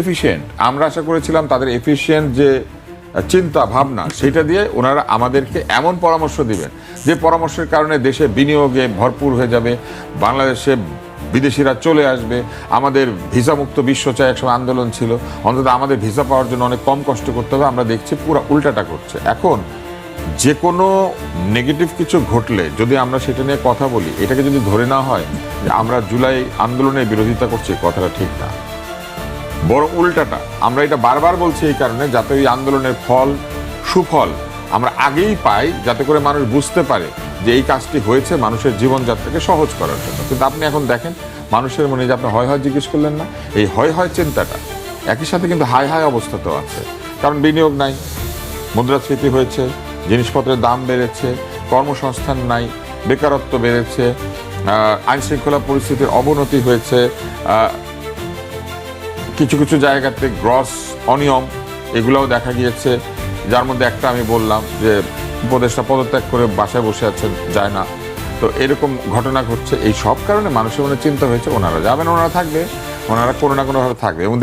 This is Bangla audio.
এফিশিয়েন্ট আমরা আশা করেছিলাম তাদের এফিশিয়েন্ট যে চিন্তা ভাবনা সেটা দিয়ে ওনারা আমাদেরকে এমন পরামর্শ দিবেন যে পরামর্শের কারণে দেশে বিনিয়োগে ভরপুর হয়ে যাবে, বাংলাদেশে বিদেশিরা চলে আসবে, আমাদের ভিসা মুক্ত বিশ্ব চাই একসময় আন্দোলন ছিল, অন্তত আমাদের ভিসা পাওয়ার জন্য অনেক কম কষ্ট করতে হবে। আমরা দেখছি পুরো উল্টাটা করছে। এখন যে কোনো নেগেটিভ কিছু ঘটলে যদি আমরা সেটা নিয়ে কথা বলি, এটাকে যদি ধরে নেওয়া হয় যে আমরা জুলাই আন্দোলনের বিরোধিতা করছি, কথাটা ঠিক না, বরং উল্টাটা। আমরা এটা বারবার বলছি এই কারণে যাতে ওই আন্দোলনের সুফল আমরা আগেই পাই, যাতে করে মানুষ বুঝতে পারে যে এই কাজটি হয়েছে মানুষের জীবনযাত্রাকে সহজ করার জন্য। কিন্তু আপনি এখন দেখেন মানুষের মনে যে আপনি হয় জিজ্ঞেস করলেন না, এই হয় চিন্তাটা একই সাথে কিন্তু হাই অবস্থাতেও আছে। কারণ বিনিয়োগ নাই, মুদ্রাস্ফীতি হয়েছে, জিনিসপত্রের দাম বেড়েছে, কর্মসংস্থান নাই, বেকারত্ব বেড়েছে, আইনশৃঙ্খলা পরিস্থিতির অবনতি হয়েছে, কিছু কিছু জায়গাতে গ্রস অনিয়ম এগুলোও দেখা গিয়েছে, যার মধ্যে একটা আমি বললাম যে উপদেষ্টা পদত্যাগ করে বাসায় বসে আছেন, যায় না। তো এরকম ঘটনা ঘটছে। এই সব কারণে মানুষের মনে চিন্তা হয়েছে ওনারা যাবেন, ওনারা থাকবে, ওনারা কোনো না কোনোভাবে থাকবে। এবং